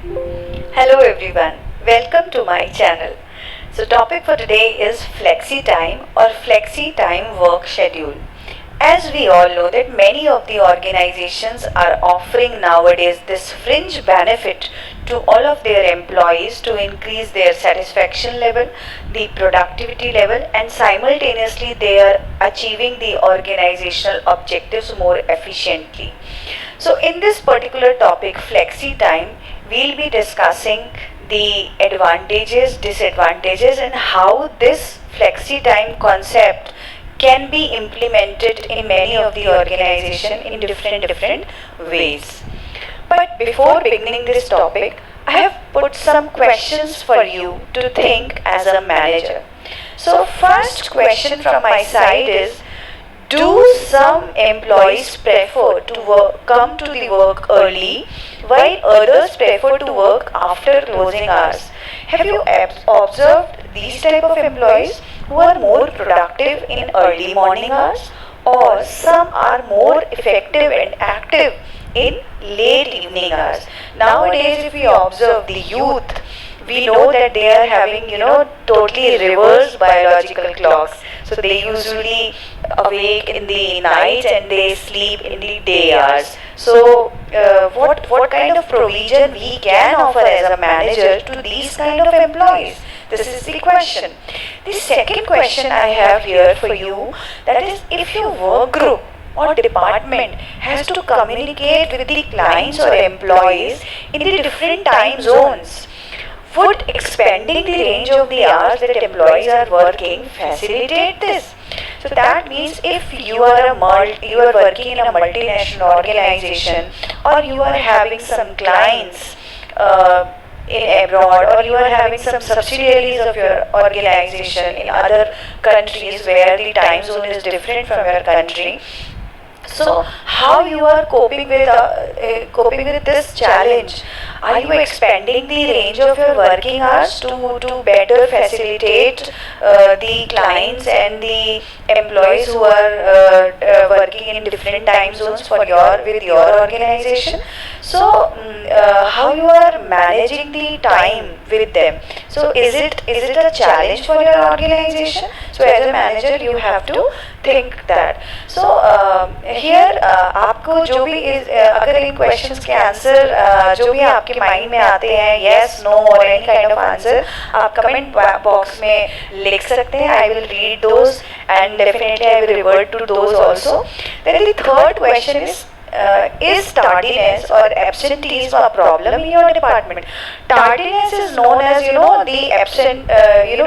Hello everyone, welcome to my channel. So topic for today is flexi time or flexi time work schedule. As we all know that many of the organizations are offering nowadays this fringe benefit to all of their employees to increase their satisfaction level, the productivity level, and simultaneously they are achieving the organizational objectives more efficiently. So in this particular topic, flexi time, we'll be discussing the advantages, disadvantages, and how this flexi time concept can be implemented in many of the organization in different ways. But before beginning this topic, I have put some questions for you to think as a manager. So first question from my side is, do some employees prefer to come to the work early while others prefer to work after closing hours? Have you observed these type of employees who are more productive in early morning hours, or some are more effective and active in late evening hours? Nowadays, if we observe the youth, we know that they are having totally reverse biological clocks. So they usually awake in the night and they sleep in the day hours. So what kind of provision we can offer as a manager to these kind of employees? This is the question. The second question I have here for you, that is, if your work group or department has to communicate with the clients or employees in the different time zones, would expanding the range of the hours that employees are working facilitate this? So that means if you are working in a multinational organization, or you are having some clients in abroad, or you are having some subsidiaries of your organization in other countries where the time zone is different from your country, so how you are coping with this challenge? Are you expanding the range of your working hours to better facilitate the clients and the employees who are working in different time zones with your organization? So how you are managing the time with them? So is it a challenge for your organization? So as a manager you have to think that. So here आपको जो भी अगर इन questions के answer जो भी आपके mind में आते हैं, yes, no or any kind of answer, आप कमेंट बॉक्स में लिख सकते हैं. I will read those and definitely I will revert to those also. Then the third question is tardiness or absenteeism a problem in your department? Tardiness is known as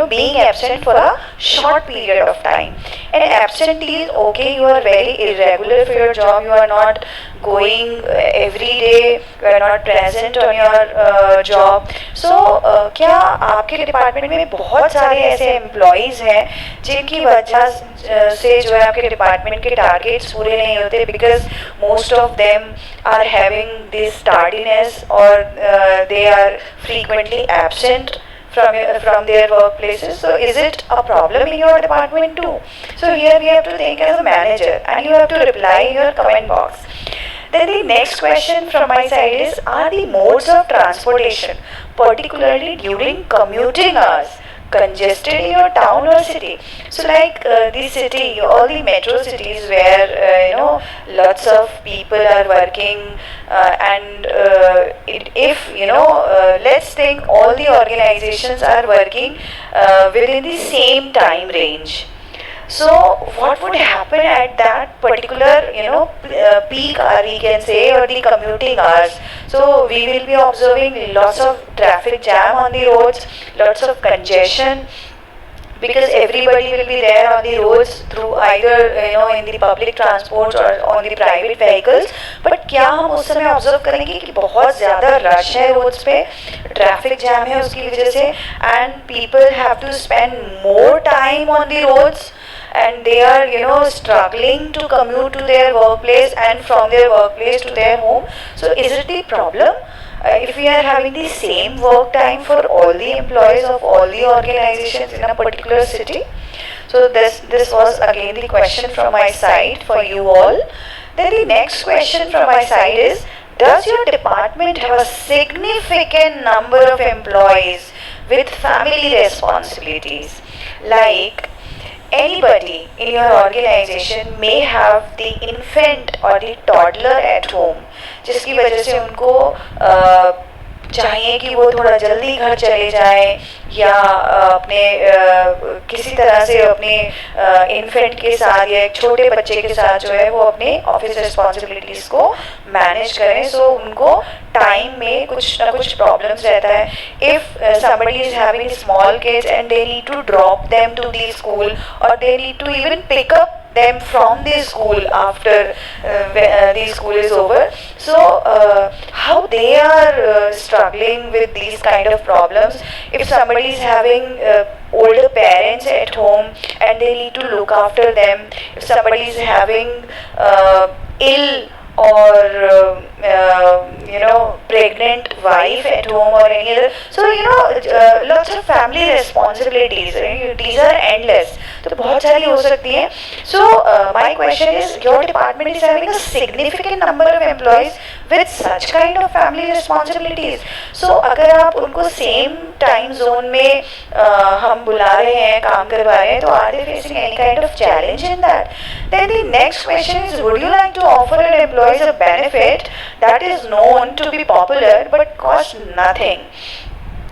being absent for a short period of time. And absentee is okay, you are very irregular for your job, you are not going every day, you are not present on your job. So क्या आपके department में बहुत सारे ऐसे employees हैं जिनकी वजह से जो है आपके डिपार्टमेंट के टारगेट्स पूरे नहीं होते, because most of them are having this tardiness, or they are frequently absent from their workplaces? So is it a problem in your department too? So here we have to think as a manager, and you have to reply in your comment box. Then the next question from my side is, are the modes of transportation, particularly during commuting hours, congested in your town or city? So like the city, all the metro cities where lots of people are working, and let's think all the organizations are working within the same time range. So what would happen at that particular peak hour, we can say, or the commuting hours? So we will be observing lots of traffic jam on the roads, lots of congestion, because everybody will be there on the roads through either in the public transport or on the private vehicles. But क्या हम उस समय observe करेंगे कि बहुत ज़्यादा rush है roads पे, ट्रैफिक जैम है उसकी वजह से, and people have to spend more time on the roads, and they are struggling to commute to their workplace and from their workplace to their home? So is it the problem if we are having the same work time for all the employees of all the organizations in a particular city? So this was again the question from my side for you all. Then the next question from my side is, Does your department have a significant number of employees with family responsibilities? Like, anybody in your organization may have the infant or the toddler at home, जिसकी वजह से उनको चाहिए कि वो थोड़ा जल्दी घर चले जाए, या अपने किसी तरह से अपने इन्फेंट के साथ या एक छोटे बच्चे के साथ जो है वो अपने ऑफिस रिस्पॉन्सिबिलिटीज़ को मैनेज करें. सो उनको टाइम में कुछ ना कुछ प्रॉब्लम्स रहता है. If somebody is having small kids and they need to drop them to the school, or they need to even pick up them from the school after the school is over. So how they are struggling with these kind of problems. If somebody is having older parents at home and they need to look after them, if somebody is having ill or pregnant wife at home or any other, so lots of family responsibilities, right? These are endless, तो बहुत सारी हो सकती हैं. So my question is, your department is having a significant number of employees with such kind of family responsibilities. So अगर आप उनको same time zone में हम बुला रहे हैं, काम करवा रहे हैं, तो are they facing any kind of challenge in that? Then the next question is, would you like to offer an employees a benefit that is known to be popular but cost nothing?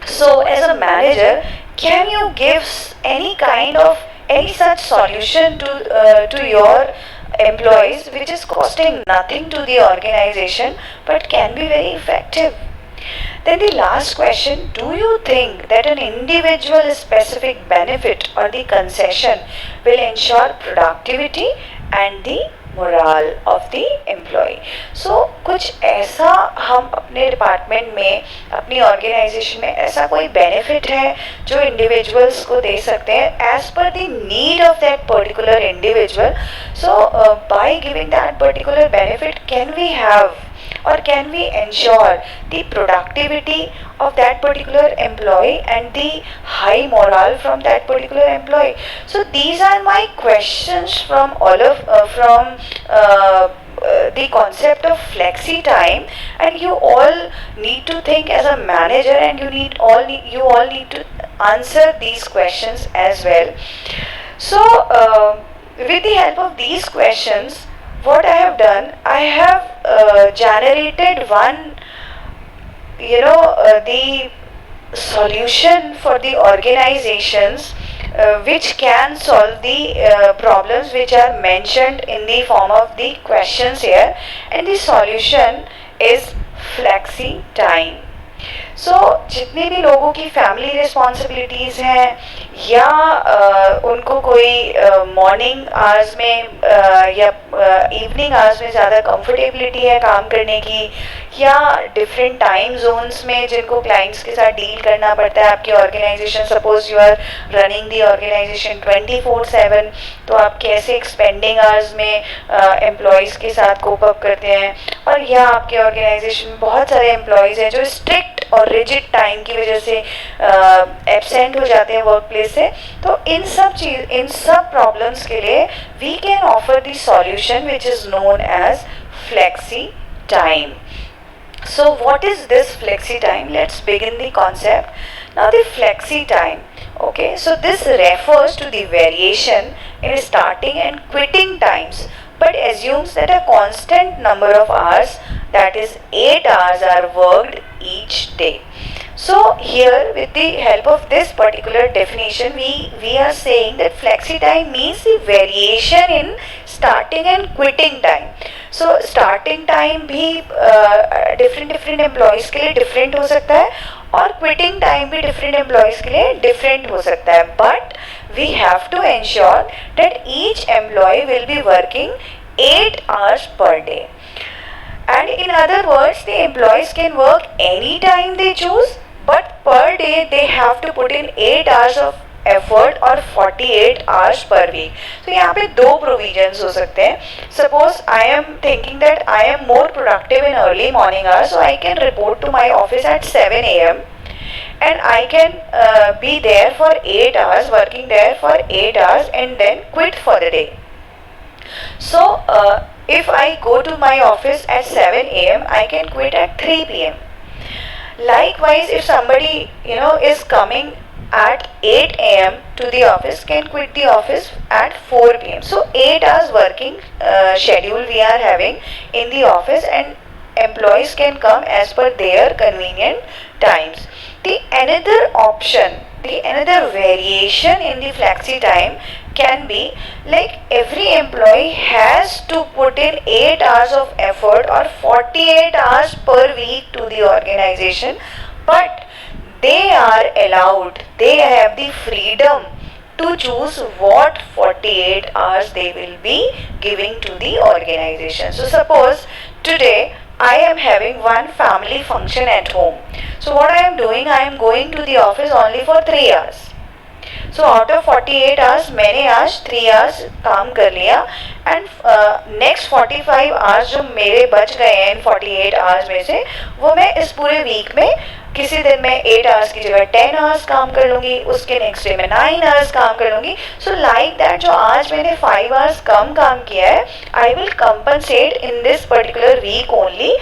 So as a manager, can you give any such solution to your employees which is costing nothing to the organization but can be very effective? Then the last question, do you think that an individual specific benefit or the concession will ensure productivity and the morale of the employee? So कुछ ऐसा हम अपने department में, अपनी organisation में ऐसा कोई benefit है जो इंडिविजुअल्स को दे सकते हैं as per the need of that particular individual. So by giving that particular benefit, can we have or can we ensure the productivity of that particular employee and the high morale from that particular employee? So these are my questions from the concept of flexi time, and you all need to think as a manager, and you all need to answer these questions as well. So with the help of these questions, what I have done, I have generated one, the solution for the organizations which can solve the problems which are mentioned in the form of the questions here, and the solution is flexi time. So जितने भी लोगों की family responsibilities हैं, या उनको कोई morning hours में या इवनिंग आवर्स में ज़्यादा कंफर्टेबिलिटी है काम करने की, या डिफरेंट टाइम जोन्स में जिनको क्लाइंट्स के साथ डील करना पड़ता है, आपकी organisation, suppose you are running the organisation 24/7, तो आप कैसे एक्सपेंडिंग आवर्स में एम्प्लॉयज़ के साथ कोप अप करते हैं, और या आपके ऑर्गेनाइजेशन में बहुत सारे एम्प्लॉयज़ हैं जो स्ट्रिक्ट और रिजिड टाइम की वजह से एब्सेंट हो जाते हैं वर्क प्लेस से. तो इन सब प्रॉब्लम्स के लिए we can offer the solution which is known as flexi time. So what is this flexi time? Let's begin the concept. Now the flexi time, okay, so this refers to the variation in starting and quitting times, but assumes that a constant number of hours, that is 8 hours, are worked each day. So here, with the help of this particular definition, we are saying that flexi time means the variation in starting and quitting time. So starting time भी different employees के लिए different हो सकता है, और quitting time भी different employees के लिए different हो सकता है. But we have to ensure that each employee will be working 8 hours per day. And in other words, the employees can work any time they choose, but per day they have to put in 8 hours of effort और 48 hours per week. तो यहाँ पे दो provisions हो सकते हैं. Suppose I am thinking that I am more productive in early morning hours, so I can report to my office at 7 a.m. and I can be there for 8 hours, working there for 8 hours, and then quit for the day. So If I go to my office at 7 a.m., I can quit at 3 p.m. Likewise, if somebody is coming at 8 a.m. to the office, can quit the office at 4 p.m. So 8 hours working schedule we are having in the office, and employees can come as per their convenient times. The another option, the another variation in the flexi time can be like every employee has to put in 8 hours of effort or 48 hours per week to the organization, but they are allowed, they have the freedom to choose what 48 hours they will be giving to the organization. So suppose today I am having one family function at home. So what I am doing, I am going to the office only for 3 hours. So out of 48 hours मैंने आज 3 hours काम कर लिया, and next 45 hours जो मेरे बच गए हैं इन 48 hours में से, वो मैं इस पूरे वीक में किसी दिन मैं 8 hours की जगह 10 hours काम कर लूँगी, उसके नेक्स्ट डे में 9 hours काम कर लूँगी. सो लाइक दैट जो आज मैंने 5 hours कम काम किया है, I will compensate in this particular week only,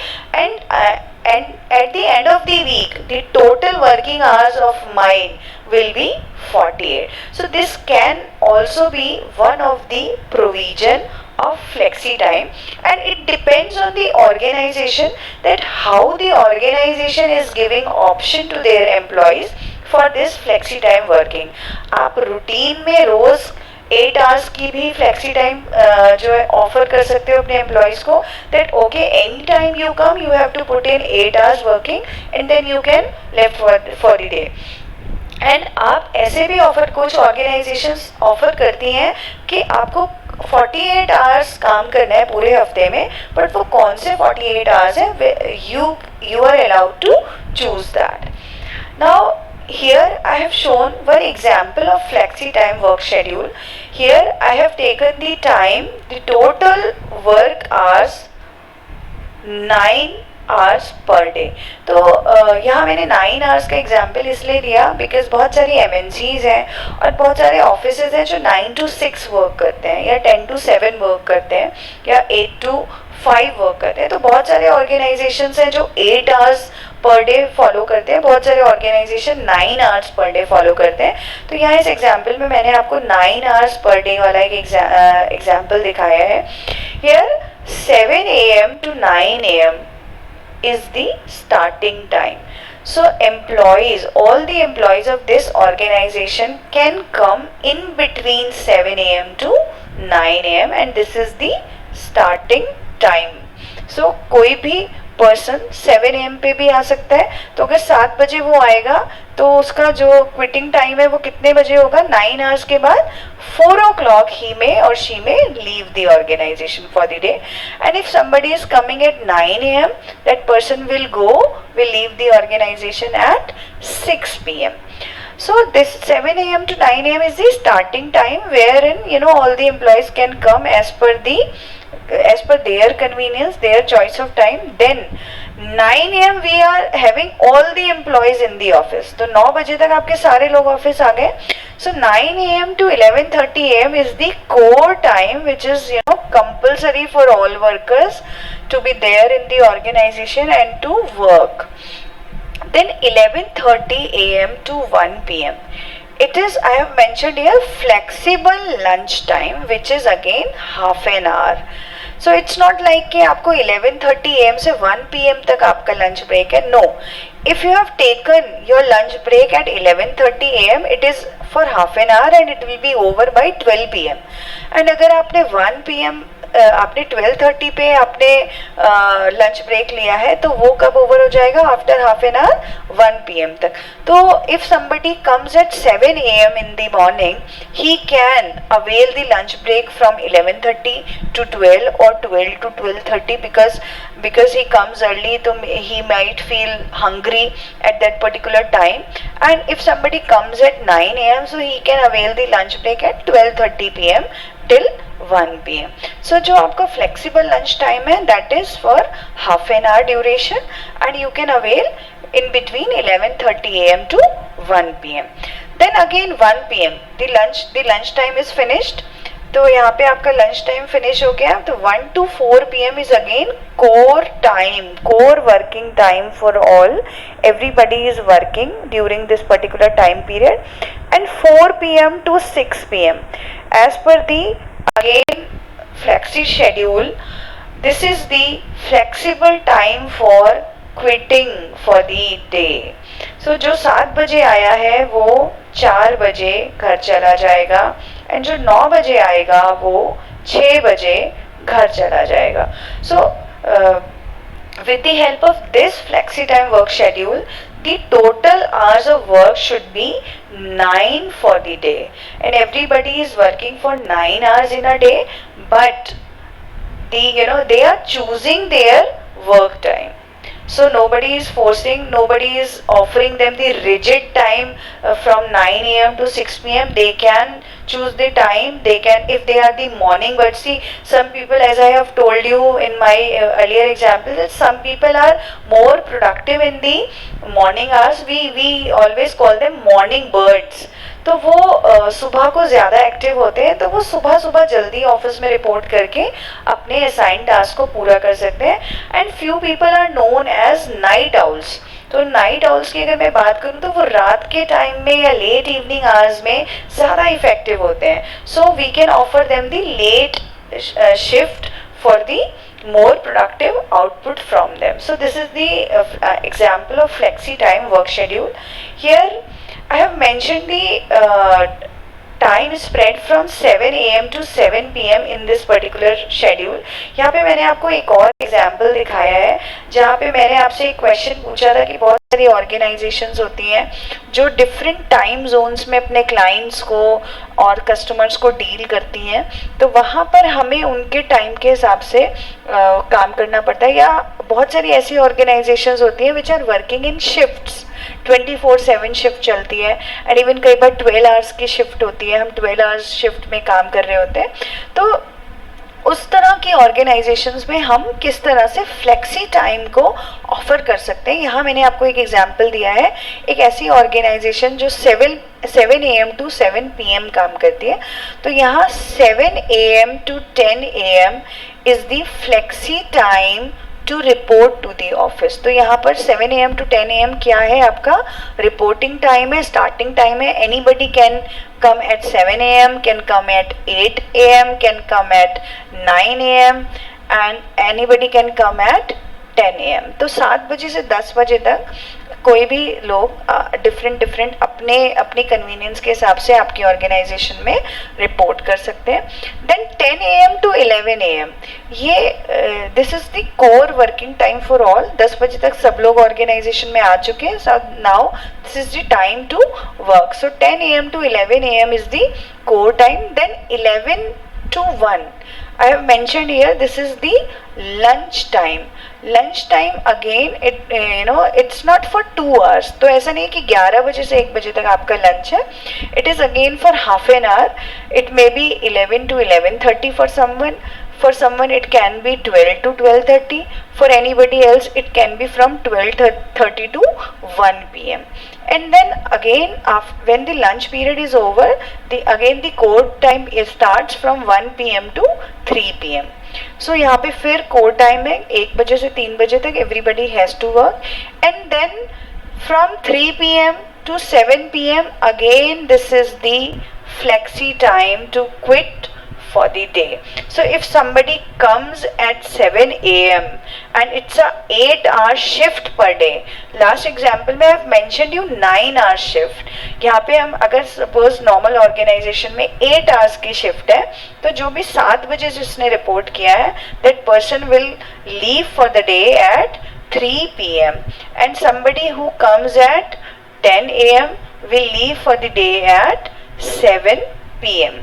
and at the end of the week the total working hours of mine will be 48. So this can also be one of the provision of flexi time, and it depends on the organization that how the organization is giving option to their employees for this flexi time working. आप routine में रोज 8 hours की भी flexi time जो है offer कर सकते हो अपने एम्प्लॉयज़ को, that okay any time you come you have to put in 8 hours working and then you can left for the day. And आप ऐसे भी ऑफर, कुछ ऑर्गेनाइजेशंस ऑफर करती हैं कि आपको 48 hours काम करना है पूरे हफ्ते में, बट वो कौन से 48 hours हैं, you are allowed to choose that. Now here I have shown one example of flexi time work schedule. Here I have taken the time, the total work hours 9 hours per day. तो यहाँ मैंने 9 hours का example इसलिए दिया because बहुत सारी MNCs हैं और बहुत सारे ऑफिसेज हैं जो 9 to 6 वर्क करते हैं या 10 to 7 वर्क करते हैं या 8 to 5 वर्क करते हैं. तो बहुत सारे ऑर्गेनाइजेशंस हैं जो 8 hours पर डे फॉलो करते हैं, बहुत सारे ऑर्गेनाइजेशन 9 hours पर डे फॉलो करते हैं. तो यहाँ इस एग्जाम्पल में मैंने आपको 9 hours पर डे वाला एक एग्जाम्पल दिखाया है. Here 7 AM to 9 AM is the starting time. So employees, all the employees of this organization can come in between 7 AM to 9 AM and this is the starting time. So कोई भी person 7 AM पे भी आ सकता है. तो अगर 7 बजे वो आएगा तो उसका जो क्विटिंग टाइम है वो कितने बजे होगा, 9 hours के बाद 4 o'clock he may or she may leave the organization for the day. And if somebody is coming at 9 AM, that person will leave the organization at 6 PM. So this 7 AM to 9 AM is the starting time wherein all the employees can come as per their convenience, their choice of time. Then 9 AM we are having all the employees in the office. तो 9 बजे तक आपके सारे लोग office आ गए. So 9 AM to 11:30 AM is the core time which is compulsory for all workers to be there in the organization and to work. Then 11:30 AM to 1 PM. It is, I have mentioned here, flexible lunch time which is again half an hour. So it's not like कि आपको 11:30 AM से 1 PM तक आपका lunch break है. No. If you have taken your lunch break at 11:30 AM, it is for half an hour and it will be over by 12 PM. And अगर आपने 1 PM आपने 12:30 पे आपने लंच ब्रेक लिया है तो वो कब ओवर हो जाएगा, after half an hour 1 PM तक. तो if somebody comes at 7 AM in the morning, he can avail the lunch break from 11:30 to 12 or 12 to 12:30 because he comes early, so he might feel hungry at that particular time. And if somebody comes at 9 AM, so he can avail the lunch break at 12:30 PM till 1 PM. So जो आपका flexible lunch time है, that is for half an hour duration and you can avail in between 11:30 AM to 1 PM. Then again 1 PM the lunch time is finished. तो यहाँ पे आपका lunch time finish हो गया. तो 1 to 4 p.m. is again core time, core working time for all. Everybody is working during this particular time period. And 4 p.m. to 6 p.m. as per the again flexi schedule, this is the flexible time for quitting for the day. So जो 7 बजे आया है वो 4 बजे घर चला जाएगा, and जो 9 बजे आएगा वो 6 बजे घर चला जाएगा. सो with the help of this flexi time work schedule, the total hours of work should be 9 for the day, and everybody is working for 9 hours in a day, but they are choosing their work time. So nobody is forcing, nobody is offering them the rigid time from 9 a.m. to 6 p.m. They can choose the time. They can, if they are the morning birds. See, some people, as I have told you in my earlier example, that some people are more productive in the morning hours. We always call them morning birds. तो वो सुबह को ज़्यादा active होते हैं, तो वो सुबह सुबह जल्दी ऑफिस में रिपोर्ट करके अपने असाइन टास्क को पूरा कर सकते हैं. And few people are known as night owls. तो नाइट आउल्स की अगर मैं बात करूँ तो वो रात के टाइम में या लेट इवनिंग आवर्स में ज़्यादा इफेक्टिव होते हैं. So we can offer them the late shift for the more productive output from them. So this is the example of flexi time work schedule. Here I have mentioned the time spread from 7 a.m. to 7 p.m. in this particular schedule. यहाँ पे मैंने आपको एक और example दिखाया है जहाँ पे मैंने आपसे एक क्वेश्चन पूछा था कि बहुत सारी ऑर्गेनाइजेशंस होती हैं जो डिफरेंट टाइम जोन्स में अपने क्लाइंट्स को और कस्टमर्स को डील करती हैं. तो वहाँ पर हमें उनके टाइम के हिसाब से काम करना पड़ता है. या बहुत सारी ऐसी ऑर्गेनाइजेशंस होती हैं which are working in shifts, 24/7 shift चलती है, एंड इवन कई बार 12 आवर्स की शिफ्ट होती है, हम 12 आवर्स शिफ्ट में काम कर रहे होते हैं. तो उस तरह की ऑर्गेनाइजेशंस में हम किस तरह से फ्लेक्सी टाइम को ऑफर कर सकते हैं. यहाँ मैंने आपको एक एग्जांपल दिया है, एक ऐसी ऑर्गेनाइजेशन जो 7 AM to 7 PM काम करती है. तो यहाँ 7 AM to 10 AM is the flexi time to report to the office. तो यहाँ पर 7 AM to 10 AM क्या है, आपका रिपोर्टिंग टाइम है, स्टार्टिंग टाइम है. Anybody can come at 7 AM, can come at 8 AM, can come at 9 AM, and anybody can come at 10 AM. तो 7 बजे से 10 बजे तक कोई भी लोग डिफरेंट अपनी कन्वीनियंस के हिसाब से आपकी ऑर्गेनाइजेशन में रिपोर्ट कर सकते हैं. देन 10 AM to 11 AM, ये this is the core working time for all. 10 बजे तक सब लोग ऑर्गेनाइजेशन में आ चुके हैं. So now this is the time to work. So 10 AM to 11 AM is the core time. Then 11 to 1, I have mentioned here, this is the lunch time. Lunch time again, it's not for 2 hours. तो ऐसा नहीं कि 11 बजे से 1 बजे तक आपका lunch है. It is again for half an hour. It may be 11 to 11:30 for someone. For someone it can be 12 to 12:30. For anybody else it can be from 12:30 to 1 PM. And then again when the lunch period is over, the core time starts from 1 PM to 3 PM. So यहाँ पे फिर core time है 1 बजे से 3 बजे तक everybody has to work. And then from 3 PM to 7 PM again this is the flexi time to quit for the day. So if somebody comes at 7 AM and it's a 8-hour shift per day, last example में I have mentioned you 9-hour shift. यहाँ पे हम अगर suppose normal organization में 8 hours की shift है, तो जो भी 7 बजे जिसने report किया है, that person will leave for the day at 3 PM, and somebody who comes at 10 AM will leave for the day at 7 PM.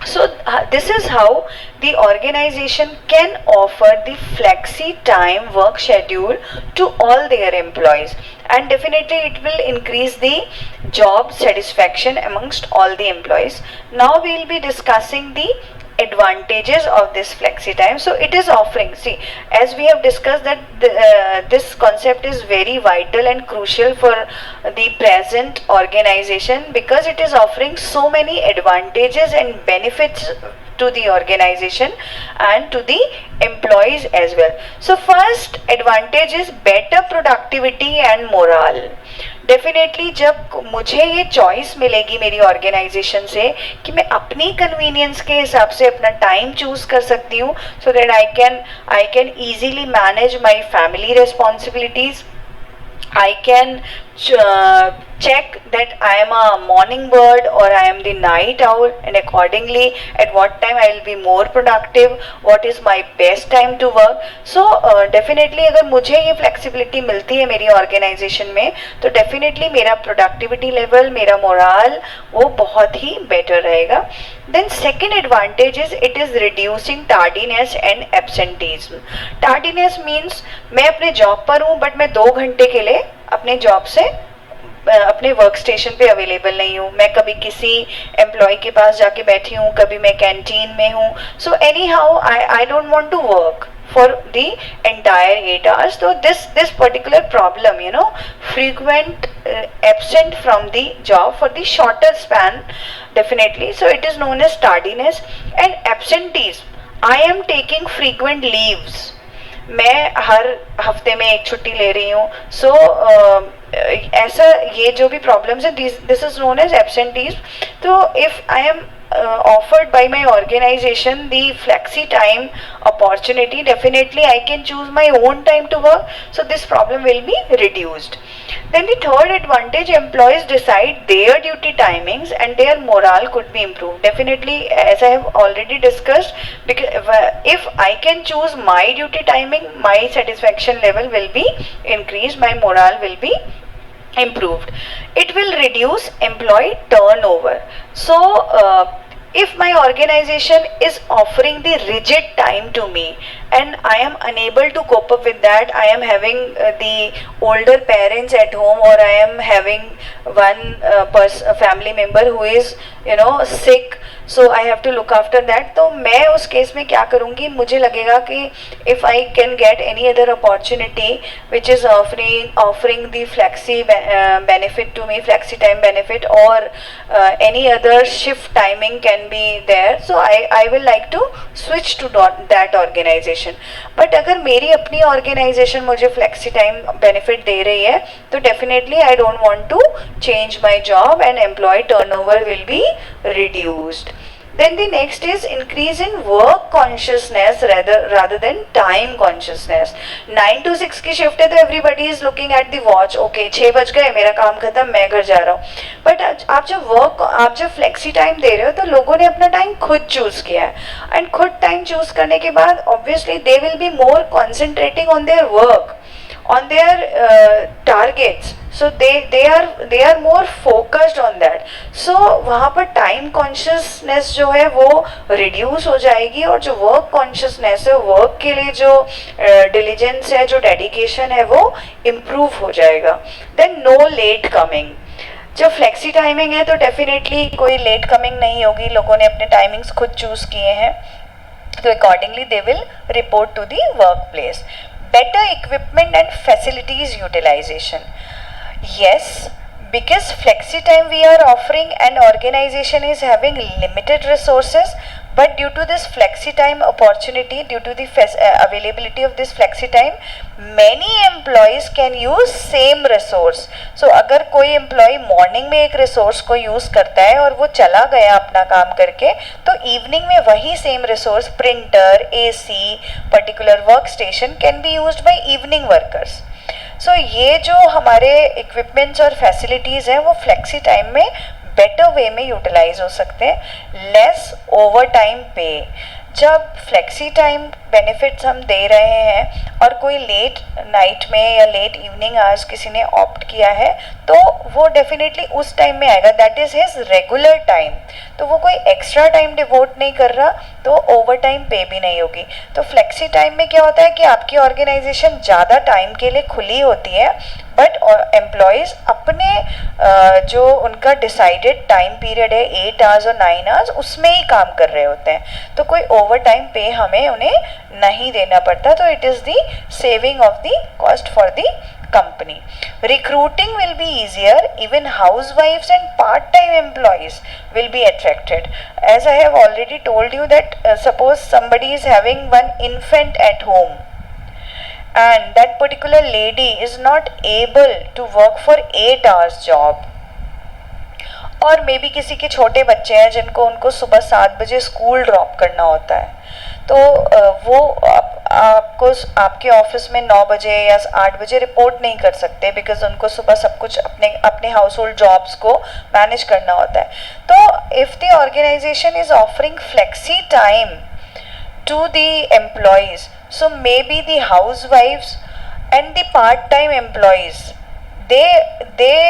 So this is how the organization can offer the flexi time work schedule to all their employees, and definitely it will increase the job satisfaction amongst all the employees. Now we will be discussing the advantages of this flexi time. So it is offering, see, as we have discussed that this concept is very vital and crucial for the present organization, because it is offering so many advantages and benefits to the organization and to the employees as well. So first advantage is better productivity and morale. Definitely जब मुझे ये choice मिलेगी मेरी organisation से कि मैं अपनी convenience के हिसाब से अपना टाइम चूज कर सकती हूँ, so that I can easily manage my family responsibilities. I can check that I am a morning bird or I am the night owl, and accordingly at what time I will be more productive, what is my best time to work. So definitely अगर मुझे ये flexibility मिलती है मेरी organization में, तो definitely मेरा productivity level, मेरा morale वो बहुत ही better रहेगा. Then second advantage is it is reducing tardiness and absenteeism. Tardiness means मैं अपने जॉब पर हूँ बट मैं 2 घंटे के लिए अपने जॉब से अपने वर्क स्टेशन पे अवेलेबल नहीं हूँ, मैं कभी किसी एम्प्लॉय के पास जाके बैठी हूँ, कभी मैं कैंटीन में हूँ. So anyhow I don't want to work for the entire 8 hours. So this particular problem, frequent absent from the job for the shorter span, definitely. So it is known as tardiness and absenteeism. I am taking frequent leaves. मैं हर हफ्ते में एक छुट्टी ले रही हूँ. सो ऐसा ये जो भी प्रॉब्लम्स है, this is known as absentees. तो if I am offered by my organization the flexi time opportunity, definitely I can choose my own time to work, so this problem will be reduced. Then the third advantage, employees decide their duty timings and their morale could be improved. Definitely, as I have already discussed, because if I can choose my duty timing, my satisfaction level will be increased, my morale will be improved. It will reduce employee turnover. So if my organization is offering the rigid time to me and I am unable to cope up with that, I am having the older parents at home, or I am having one family member who is sick, so I have to look after that. तो मैं उस case में क्या करूँगी, मुझे लगेगा कि if I can get any other opportunity which is offering the flexi benefit to me, flexi time benefit, or any other shift timing can be there, so I will like to switch to that organization. But अगर मेरी अपनी organization मुझे flexi time benefit दे रही है, तो definitely I don't want to change my job and employee turnover will be reduced. Then the next is increase in work consciousness rather than time consciousness. 9 to 6 की shift है तो everybody is looking at the watch. Okay, 6 बज गए, मेरा काम खत्म, मैं घर जा रहा हूँ. But आप जब फ्लेक्सी टाइम दे रहे हो तो लोगों ने अपना टाइम खुद चूज किया है, एंड खुद टाइम चूज करने के बाद obviously they will be more concentrating on their work, on their targets. So they are more focused on that. So वहाँ पर टाइम कॉन्शियसनेस जो है वो रिड्यूस हो जाएगी, और जो वर्क कॉन्शियसनेस है, वर्क के लिए जो डिलीजेंस है, जो डेडिकेशन है, वो इम्प्रूव हो जाएगा. Then no late coming. जब फ्लेक्सी टाइमिंग है तो डेफिनेटली कोई लेट कमिंग नहीं होगी, लोगों ने अपने टाइमिंग्स खुद चूज किए हैं, तो accordingly they will report to the work place. Better equipment and facilities utilization. Yes, because flexi time we are offering, an organization is having limited resources, but due to this flexi time opportunity, due to the availability of this flexi time, many employees can use same resource. So अगर कोई employee morning में एक resource को use करता है और वो चला गया अपना काम करके, तो evening में वही same resource, printer, AC, particular workstation can be used by evening workers. So ये जो हमारे equipments और facilities हैं वो flexi time में बेटर वे में यूटिलाइज हो सकते हैं. लेस ओवर टाइम पे. जब फ्लेक्सी टाइम बेनिफिट्स हम दे रहे हैं और कोई लेट नाइट में या लेट इवनिंग आवर्स किसी ने ऑप्ट किया है, तो वो डेफिनेटली उस टाइम में आएगा, that is his regular time. तो वो कोई एक्स्ट्रा टाइम डिवोट नहीं कर रहा, तो ओवर टाइम पे भी नहीं होगी. तो फ्लेक्सी टाइम में क्या होता है कि आपकी ऑर्गेनाइजेशन ज़्यादा टाइम के लिए खुली होती है, बट एम्प्लॉयज़ अपने जो उनका डिसाइडेड टाइम पीरियड है 8 आवर्स और 9 आवर्स उसमें ही काम कर रहे होते हैं, तो कोई ओवर टाइम पे हमें उन्हें नहीं देना पड़ता, तो it is the saving of the cost for the company. Recruiting will be easier, even housewives and part-time employees will be attracted. As I have already told you that suppose somebody is having one infant at home and that particular lady is not able to work for 8 hours job, और may be किसी के छोटे बच्चे हैं जिनको उनको सुबह 7 बजे स्कूल ड्रॉप करना होता है, तो वो आपको आपके ऑफिस में 9 बजे या 8 बजे रिपोर्ट नहीं कर सकते, बिकॉज उनको सुबह सब कुछ अपने हाउस होल्ड जॉब्स को मैनेज करना होता है. तो if the organisation is offering flexi time to the employees, so maybe the house wifes and the part time employees they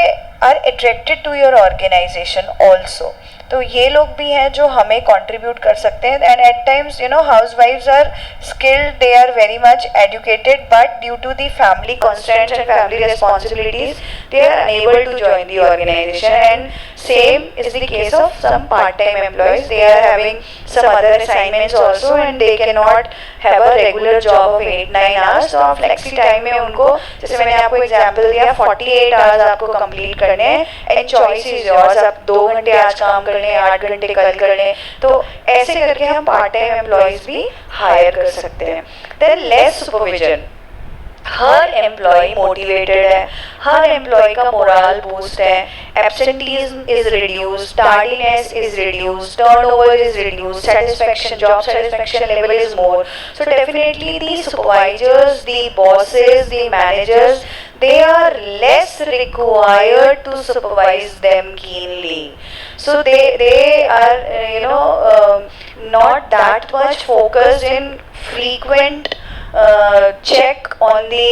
are attracted to your organization also. तो ये लोग भी हैं जो हमें कंट्रीब्यूट कर सकते हैं. And at times you know house wifes are skilled, they are very much educated, but due to the family constraints and family responsibilities they are unable to join the organization. And same is the case of some part-time employees. They are having some other assignments also and they cannot have a regular job of 8-9 hours. तो आप flexi time में उनको, जैसे मैंने आपको example दिया, 48 hours आपको complete करने हैं एंड चॉइस इज योर्स. आप 2 घंटे आज काम कर लें, 8 घंटे कल कर लें, तो ऐसे करके हम पार्ट टाइम एम्प्लॉयज़ भी हायर कर सकते हैं. Then less supervision. हर एम्प्लॉय मोटिवेटेड है, हर एम्प्लॉय का मोरल बूस्ट है, absenteeism is reduced, tardiness is reduced, turnover is reduced, satisfaction, job satisfaction level is more. So definitely the supervisors, the bosses, the managers, they are less required to supervise them keenly. So they are not that much focused in frequent check on the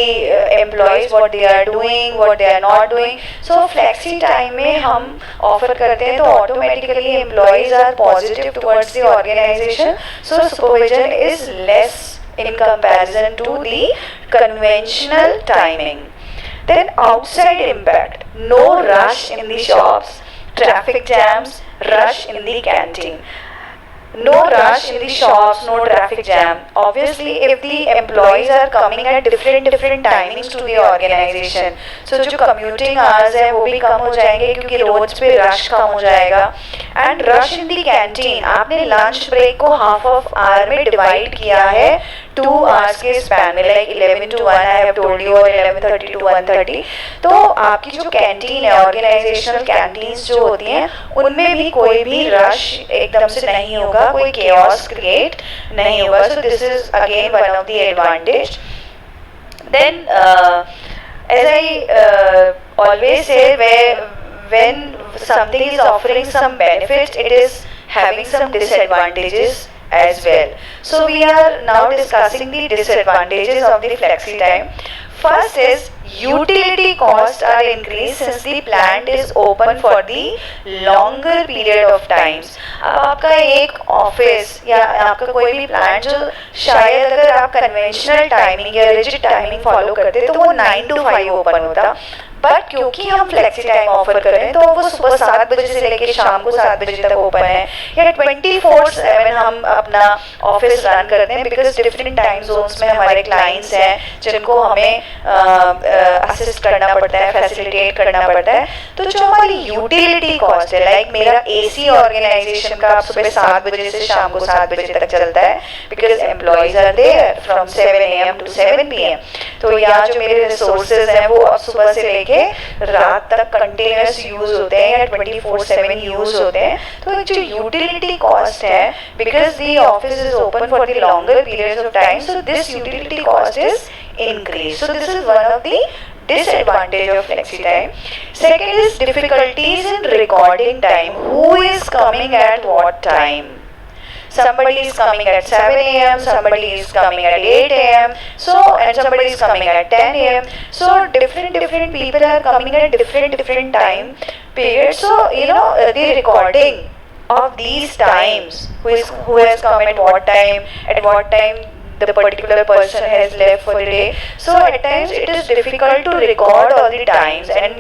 employees, what they are doing, what they are not doing. So flexi time में हम offer करते हैं तो automatically employees are positive towards the organization. So supervision is less in comparison to the conventional timing. Then outside impact, no rush in the shops, traffic jams, rush in the canteen. No rush in the shops, no traffic jam. Obviously, if the employees are coming at different timings to the organization, so जो commuting hours है वो भी कम हो जाएंगे क्योंकि roads पे rush कम हो जाएगा. And rush in the canteen, आपने lunch break को half of hour में divide किया है 2 hours के span में, like 11 to 1 I have told you, और 11:30 to 1:30. तो आपकी जो कैंटीन है, ऑर्गेनाइजेशनल कैंटीन्स जो होती हैं, उनमें भी कोई भी रश एकदम से नहीं होगा, कोई chaos create नहीं होगा. So this is again one of the advantage. Then as I always say, when something is offering some benefits, it is having some disadvantages as well. So we are now discussing the disadvantages of the flexi time. First is utility costs are increased since the plant is open for the longer period of times. अब आपका एक office या आपका कोई भी plant जो शायद अगर आप कन्वेंशनल टाइमिंग या रिजिड टाइमिंग फॉलो करते तो वो 9 to 5 ओपन होता, बट क्योंकि हम फ्लेक्सी टाइम ऑफर कर रहे हैं तो वो सुबह 7 बजे से लेकर शाम को 7 बजे तक ओपन है, या 24/7 हम अपना ऑफिस रन करते हैं, बिकॉज डिफरेंट टाइम जोन्स में हमारे क्लाइंट्स हैं जिनको हमें असिस्ट करना पड़ता है, फैसिलिटेट करना पड़ता है. तो जो हमारी यूटिलिटी कॉस्ट है, लाइक मेरा AC ऑर्गेनाइजेशन का आप सुबह 7 बजे से शाम को 7 बजे तक चलता है, because employees are there from 7 AM to 7 PM. तो यहाँ जो मेरे रिसोर्सेज हैं वो सुबह से लेके रात तक कंटिन्यूस यूज होते हैं या 24/7 यूज होते हैं. तो जो यूटिलिटी कॉस्ट है, because the office is open for the longer periods of time, so this utility cost is increased. So this is one of the disadvantage of flexi time. Second is difficulties in recording time. Who is coming at what time? Somebody is coming at 7 AM, somebody is coming at 8 AM, so, and somebody is coming at 10 AM. So different people are coming at different time periods. So the recording of these times, who has come at what time the particular person has left for the day. So at times it is difficult to record all the times, and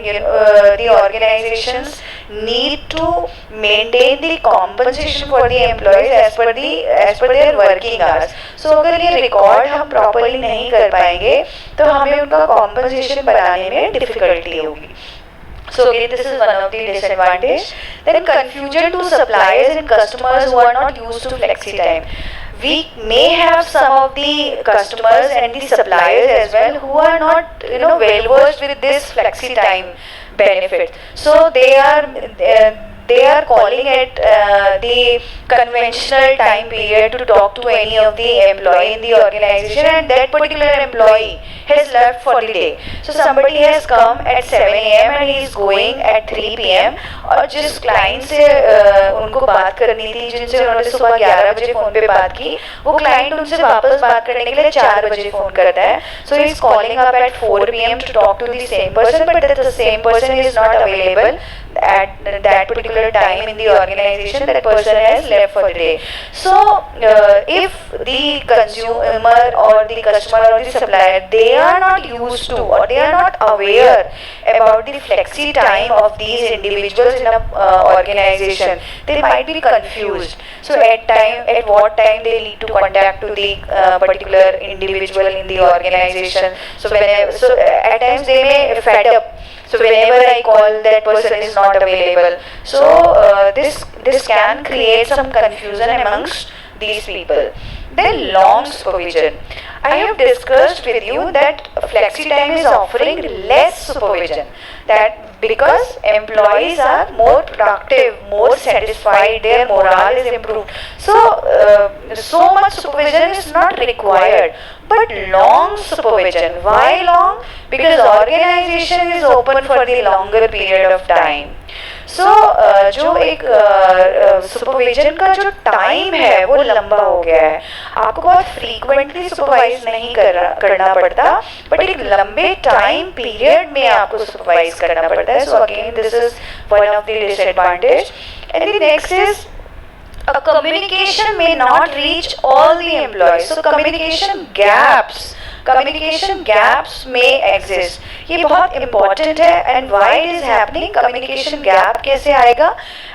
the organizations need to maintain the compensation for the employees as per their working hours. So अगर ये record हम properly नहीं कर पाएंगे तो हमें उनका compensation बनाने में difficulty होगी. So again, this is one of the disadvantage. Then confusion to suppliers and customers who are not used to flexi time. We may have some of the customers and the suppliers as well who are not well versed with this flexi time benefit. So they are calling it the conventional time period to talk to any of the employee in the organization, and that particular employee has left for the day. So somebody has come at 7 a.m. and he is going at 3 p.m. और जिस client से उनको बात करनी थी, जिनसे उन्होंने सुबह 11 बजे फ़ोन पे बात की, वो क्लाइंट उनसे वापस बात करने के लिए 4 बजे फ़ोन करता है. So he is calling up at 4 p.m. to talk to the same person, but the same person is not available at that particular time in the organization. That person has left for the day. So if the consumer or the customer or the supplier, they are not used to or they are not aware about the flexi time of these individuals in a organization, they might be confused. So at what time they need to contact to the particular individual in the organization. So at times they may fed up. So whenever I call, that person is not available. So this can create some confusion amongst these people. Then long supervision. I have discussed with you that flexi time is offering less supervision. That because employees are more productive, more satisfied, their morale is improved. So much supervision is not required. But long supervision. Why long? Because organization is open for the longer period of time. So जो एक supervision का जो time है वो लंबा हो गया है. आपको बहुत फ्रीक्वेंटली सुपरवाइज नहीं करना पड़ता, बट एक लंबे टाइम पीरियड में आपको सुपरवाइज करना पड़ता है. So again this is one of the disadvantage. And the next is a communication may not reach all the employees. So communication gaps may exist. ये बहुत important है. And why it is happening? Communication gap कैसे आएगा?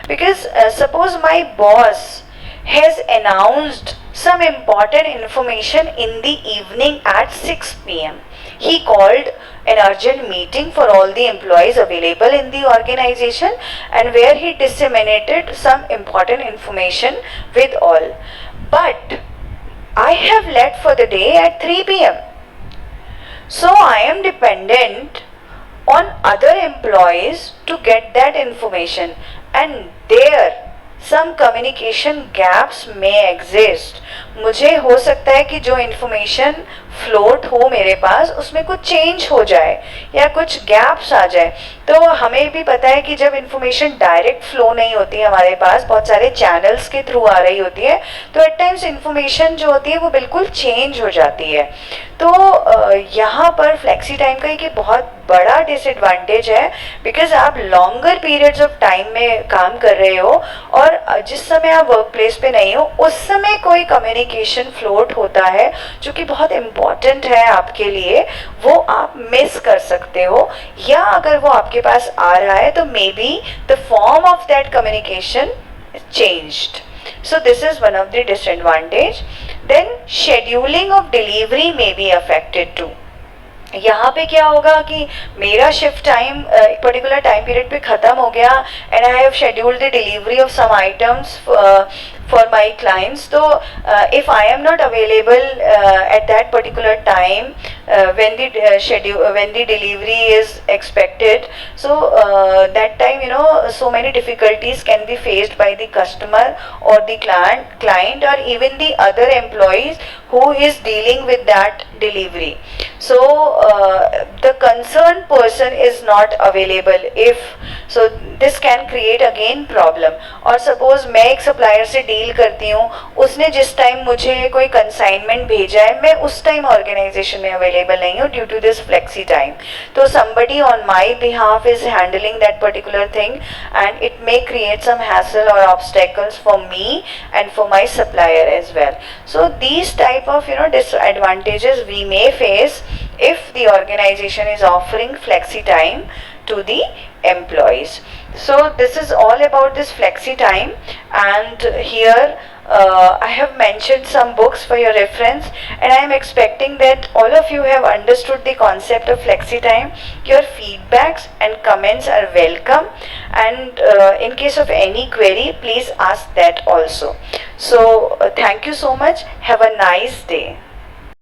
Because suppose my boss has announced some important information in the evening at 6 p.m. He called an urgent meeting for all the employees available in the organization, and where he disseminated some important information with all. But I have left for the day at 3 p.m. So I am dependent on other employees to get that information, and there some communication gaps may exist. मुझे हो सकता है कि जो information float हो मेरे पास उसमें कुछ चेंज हो जाए या कुछ गैप्स आ जाए. तो हमें भी पता है कि जब इंफॉर्मेशन डायरेक्ट फ्लो नहीं होती है हमारे पास, बहुत सारे चैनल्स के थ्रू आ रही होती है, तो एट टाइम्स इंफॉर्मेशन जो होती है वो बिल्कुल चेंज हो जाती है. तो यहाँ पर फ्लेक्सी टाइम का एक बहुत बड़ा डिसएडवांटेज है, बिकॉज आप लॉन्गर पीरियड्स ऑफ टाइम में काम कर रहे हो और जिस समय आप वर्क प्लेस पे नहीं हो उस समय कोई कम्युनिकेशन फ्लोट होता है जो कि बहुत इम्पॉर्टेंट है आपके लिए, वो आप मिस कर सकते हो. या अगर वो आपके पास आ रहा है तो may be the form of that communication changed. So this is one of the disadvantage. Then scheduling of delivery may be affected too. यहाँ पे क्या होगा कि मेरा शिफ्ट टाइम एक पर्टिकुलर टाइम पीरियड पे ख़त्म हो गया and I have scheduled the delivery of some items for my clients. So if I am not available at that particular time when the delivery is expected, so that time so many difficulties can be faced by the customer or the client or even the other employees who is dealing with that delivery. So the concerned person is not available. If so, this can create again problem. और suppose मैं एक supplier से deal करती हूँ, उसने जिस time मुझे कोई consignment भेजा है, मैं उस time organization में available नहीं हूँ due to this flexi time. तो somebody on my behalf is handling that particular thing, and it may create some hassle or obstacles for me and for my supplier as well. So these type of disadvantages we may face if the organization is offering flexi time to the employees. So this is all about this flexi time, and here I have mentioned some books for your reference, and I am expecting that all of you have understood the concept of flexi time. Your feedbacks and comments are welcome, and in case of any query, please ask that also. So thank you so much. Have a nice day.